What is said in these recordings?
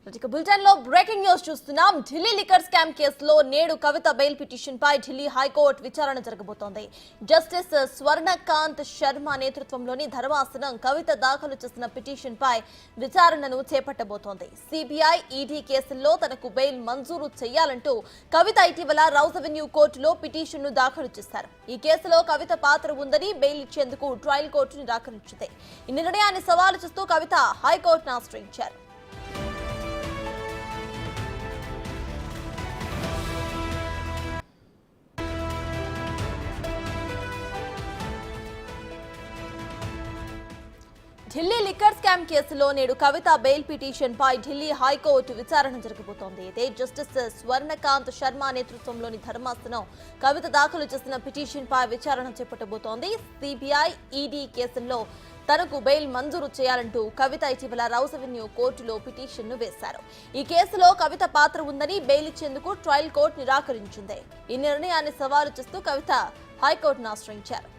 Bulletin లో breaking news చూస్తున్నాం. Delhi liquor scam కేసులో నేడు కవిత బెయిల్ పిటిషన్ పై ఢిల్లీ హైకోర్టు విచారణ జరగబోతోంది. జస్టిస్ స్వర్ణకాంత్ శర్మ నేతృత్వంలోని ధర్మాసనం కవిత దాఖలు చేసిన పిటిషన్ పై విచారణను చేపట్టబోతోంది. సిబిఐ, ఈడీ కేసుల్లో తనకు బెయిల్ మంజూరు చేయాలంటూ కవిత ఇటీవల రౌస్ అవెన్యూ కోర్టులో పిటిషన్ ను దాఖలు చేశారు. ఈ కేసులో కవిత పాత్ర ఉందని బెయిల్ ఇచ్చేందుకు ట్రయల్ కోర్టు నిరాకరించింది. ఈ నిర్ణయాన్ని సవాలు చేస్తూ కవిత హైకోర్టును ఆశ్రయించారు. ఢిల్లీ లిక్కర్ స్కామ్ కేసులో నేడు కవిత బెయిల్ పిటిషన్ పై ఢిల్లీ హైకోర్టు విచారణ జరగబోతోంది. అయితే జస్టిస్ స్వర్ణకాంత్ శర్మ నేతృత్వంలోని ధర్మాసనం కవిత దాఖలు చేసిన పిటిషన్ పై విచారణ చేపట్టబోతోంది. సిబిఐ, ఈడీ కేసుల్లో తనకు బెయిల్ మంజూరు చేయాలంటూ కవిత ఇటీవల రౌస్ అవెన్యూ కోర్టులో పిటిషన్ ను వేశారు. ఈ కేసులో కవిత పాత్ర ఉందని బెయిల్ ఇచ్చేందుకు ట్రయల్ కోర్టు నిరాకరించింది. ఈ నిర్ణయాన్ని సవాలు చేస్తూ కవిత హైకోర్టును ఆశ్రయించారు.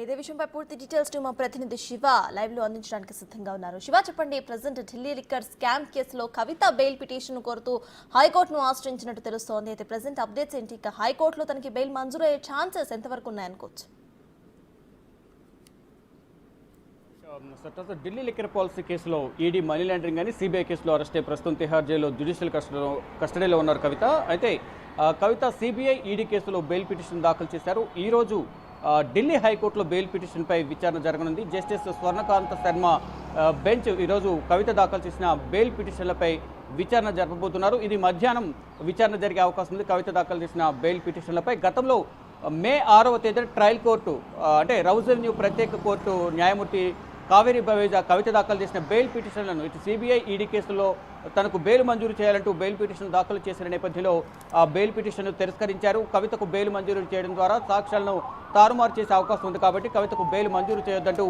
ఇదే విషయంపై పూర్తి డీటెయిల్స్ మా ప్రతినిధి శివ లైవ్ లో అందించడానికి సిద్ధంగా ఉన్నారు. శివ, చెప్పండి, ప్రజెంట్ ఢిల్లీ లిక్కర్ స్కామ్ కేసులో కవిత బెయిల్ పిటిషన్ కోరుతూ హైకోర్టును ఆశ్రయించినట్టు తెలుస్తోంది. అయితే ప్రజెంట్ అప్డేట్స్ ఏంటి? ఇక హైకోర్టులో తనకి బెయిల్ మంజూరు అయ్యే ఛాన్సెస్ ఎంతవరకు ఉన్నాయనుకోవచ్చు? ఢిల్లీ లిక్కర్ పాలసీ కేసులో ఈడీ మనీ లాండరింగ్ అని సిబిఐ కేసులో అరెస్ట్ అయ్యి ప్రస్తుతం తిహార్ జైల్లో జ్యుడిషియల్ కస్టడీలో ఉన్నారు కవిత. అయితే కవిత సిబిఐ, ఈడీ కేసులో బెయిల్ పిటిషన్ దాఖలు చేశారు. ఈ రోజు ఢిల్లీ హైకోర్టులో బెయిల్ పిటిషన్పై విచారణ జరగనుంది. జస్టిస్ స్వర్ణకాంత్ శర్మ బెంచ్ ఈరోజు కవిత దాఖలు చేసిన బెయిల్ పిటిషన్లపై విచారణ జరపబోతున్నారు. ఇది మధ్యాహ్నం విచారణ జరిగే అవకాశం ఉంది. కవిత దాఖలు చేసిన బెయిల్ పిటిషన్లపై గతంలో మే 6వ తేదీన ట్రయల్ కోర్టు అంటే రౌస్ అవెన్యూ ప్రత్యేక కోర్టు న్యాయమూర్తి కావేరి బవేజా కవిత దాఖలు చేసిన బెయిల్ పిటిషన్లను ఇటు సిబిఐ, ఈడీ కేసులో తనకు బెయిల్ మంజూరు చేయాలంటూ బెయిల్ పిటిషన్ దాఖలు చేసిన నేపథ్యంలో ఆ బెయిల్ పిటిషన్ను తిరస్కరించారు. కవితకు బెయిల్ మంజూరు చేయడం ద్వారా సాక్ష్యాలను తారుమారు చేసే అవకాశం ఉంది కాబట్టి కవితకు బెయిల్ మంజూరు చేయొద్దంటూ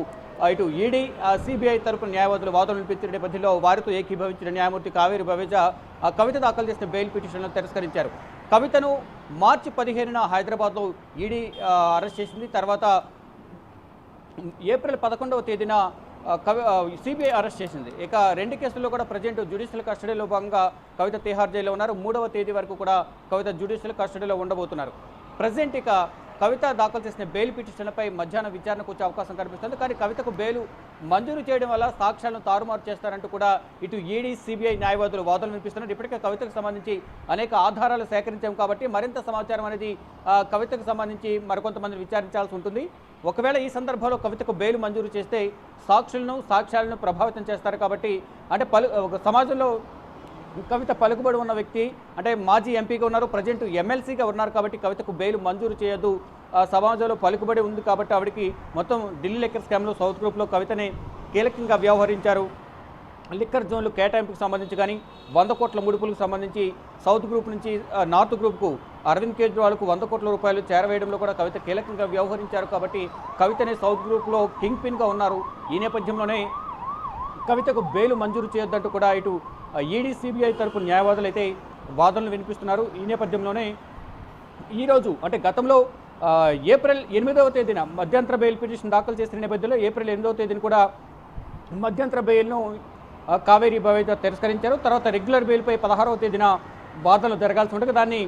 ఇటు ఈడీ, సిబిఐ తరపున న్యాయవాదులు వాదనలు వినిపించిన నేపథ్యంలో వారితో ఏకీభవించిన న్యాయమూర్తి కావేరి బవేజా కవిత దాఖలు చేసిన బెయిల్ పిటిషన్లను తిరస్కరించారు. కవితను మార్చి 15న హైదరాబాద్లో ఈడీ అరెస్ట్ చేసింది. తర్వాత ఏప్రిల్ 11వ తేదీన సిబిఐ అరెస్ట్ చేసింది. ఇక రెండు కేసుల్లో కూడా ప్రజెంట్ జ్యుడిషియల్ కస్టడీలో భాగంగా కవిత తిహార్ జైల్లో ఉన్నారు. 3వ తేదీ వరకు కూడా కవిత జ్యుడిషియల్ కస్టడీలో ఉండబోతున్నారు. ప్రజెంట్ ఇక కవిత దాఖలు చేసిన బెయిల్ పిటిషన్లపై మధ్యాహ్నం విచారణకు వచ్చే అవకాశం కనిపిస్తుంది. కానీ కవితకు బెయిల్ మంజూరు చేయడం వల్ల సాక్ష్యాలను తారుమారు చేస్తారంటూ కూడా ఇటు ఈడీ, సిబిఐ న్యాయవాదులు వాదనలు వినిపిస్తున్నారు. ఇప్పటికే కవితకు సంబంధించి అనేక ఆధారాలు సేకరించాం కాబట్టి మరింత సమాచారం అనేది కవితకు సంబంధించి మరికొంతమందిని విచారించాల్సి ఉంటుంది. ఒకవేళ ఈ సందర్భంలో కవితకు బెయిల్ మంజూరు చేస్తే సాక్ష్యాలను ప్రభావితం చేస్తారు కాబట్టి అంటే సమాజంలో కవిత పలుకుబడి ఉన్న వ్యక్తి, అంటే మాజీ ఎంపీగా ఉన్నారు, ప్రజెంట్ ఎమ్మెల్సీగా ఉన్నారు కాబట్టి కవితకు బెయిల్ మంజూరు చేయొద్దు. సమాజంలో పలుకుబడి ఉంది కాబట్టి ఆవిడకి మొత్తం ఢిల్లీ లిక్కర్ స్కామ్లో సౌత్ గ్రూప్లో కవితని కీలకంగా వ్యవహరించారు. లిక్కర్ జోన్లు కేటాయింపుకు సంబంధించి కానీ 100 కోట్ల ముడుపులకు సంబంధించి సౌత్ గ్రూప్ నుంచి నార్త్ గ్రూప్కు అరవింద్ కేజ్రీవాల్కు 100 కోట్ల రూపాయలు చేరవేయడంలో కూడా కవిత కీలకంగా వ్యవహరించారు కాబట్టి కవితని సౌత్ గ్రూప్లో కింగ్ పిన్గా ఉన్నారు. ఈ నేపథ్యంలోనే కవితకు బెయిల్ మంజూరు చేయొద్దంటూ కూడా ఇటు ఈడీ, సిబిఐ తరపు న్యాయవాదులు అయితే వాదనలు వినిపిస్తున్నారు. ఈ నేపథ్యంలోనే ఈరోజు అంటే గతంలో ఏప్రిల్ 8వ తేదీన మధ్యంతర బెయిల్ పిటిషన్ దాఖలు చేసిన నేపథ్యంలో ఏప్రిల్ 8వ తేదీన కూడా మధ్యంతర బెయిల్ను కావేరి బవేజా తిరస్కరించారు. తర్వాత రెగ్యులర్ బెయిల్పై 16వ తేదీన వాదనలు జరగాల్సి ఉంటుంది. దాన్ని